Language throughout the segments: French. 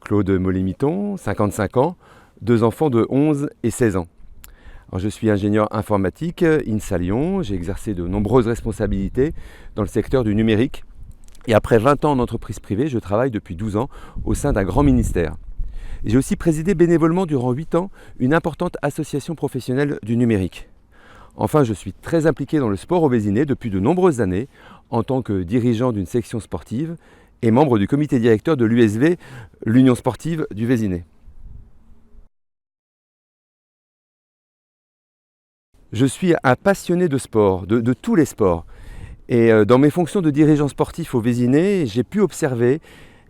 Claude Mollet-Miton, 55 ans, 2 enfants de 11 et 16 ans. Alors, je suis ingénieur informatique, INSA Lyon, j'ai exercé de nombreuses responsabilités dans le secteur du numérique. Et après 20 ans en entreprise privée, je travaille depuis 12 ans au sein d'un grand ministère. J'ai aussi présidé bénévolement durant 8 ans une importante association professionnelle du numérique. Enfin, je suis très impliqué dans le sport au Vésinet depuis de nombreuses années en tant que dirigeant d'une section sportive et membre du comité directeur de l'USV, l'Union sportive du Vésinet. Je suis un passionné de sport, de tous les sports. Et dans mes fonctions de dirigeant sportif au Vésinet, j'ai pu observer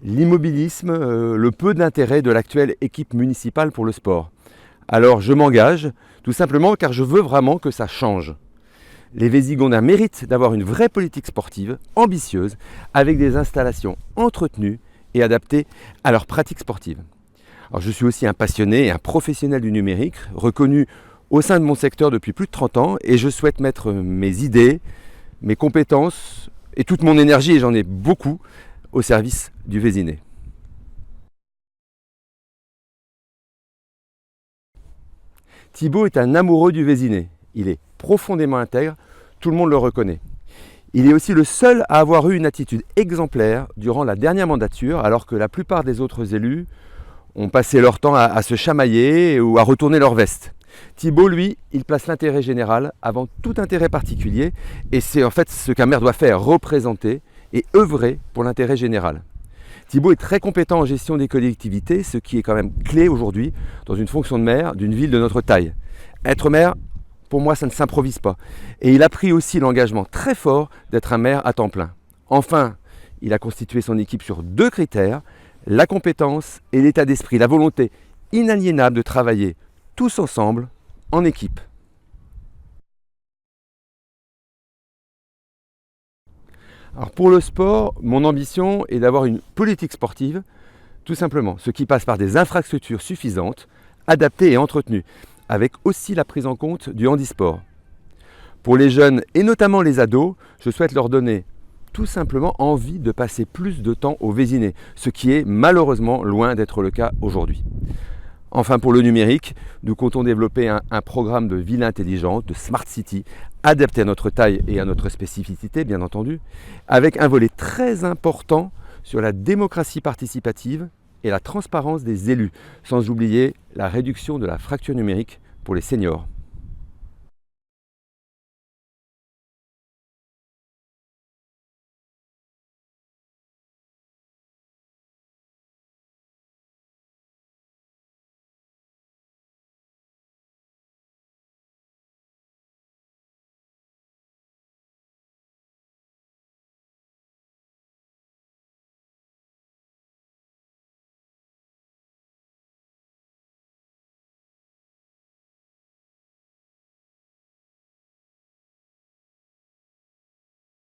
l'immobilisme, le peu d'intérêt de l'actuelle équipe municipale pour le sport. Alors je m'engage, tout simplement car je veux vraiment que ça change. Les Vésigondins méritent d'avoir une vraie politique sportive, ambitieuse, avec des installations entretenues et adaptées à leurs pratiques sportives. Alors, je suis aussi un passionné et un professionnel du numérique, reconnu au sein de mon secteur depuis plus de 30 ans, et je souhaite mettre mes idées, mes compétences et toute mon énergie, et j'en ai beaucoup, au service du Vésinet. Thibaut est un amoureux du Vésinet. Il est profondément intègre, tout le monde le reconnaît. Il est aussi le seul à avoir eu une attitude exemplaire durant la dernière mandature, alors que la plupart des autres élus ont passé leur temps à se chamailler ou à retourner leur veste. Thibaut, lui, il place l'intérêt général avant tout intérêt particulier, et c'est en fait ce qu'un maire doit faire, représenter et œuvrer pour l'intérêt général. Thibaut est très compétent en gestion des collectivités, ce qui est quand même clé aujourd'hui dans une fonction de maire d'une ville de notre taille. Être maire, pour moi, ça ne s'improvise pas. Et il a pris aussi l'engagement très fort d'être un maire à temps plein. Enfin, il a constitué son équipe sur 2 critères, la compétence et l'état d'esprit, la volonté inaliénable de travailler tous ensemble, en équipe. Alors pour le sport, mon ambition est d'avoir une politique sportive, tout simplement, ce qui passe par des infrastructures suffisantes, adaptées et entretenues, avec aussi la prise en compte du handisport. Pour les jeunes et notamment les ados, je souhaite leur donner tout simplement envie de passer plus de temps au Vésinet, ce qui est malheureusement loin d'être le cas aujourd'hui. Enfin, pour le numérique, nous comptons développer un programme de ville intelligente, de Smart City, adapté à notre taille et à notre spécificité, bien entendu, avec un volet très important sur la démocratie participative et la transparence des élus, sans oublier la réduction de la fracture numérique pour les seniors.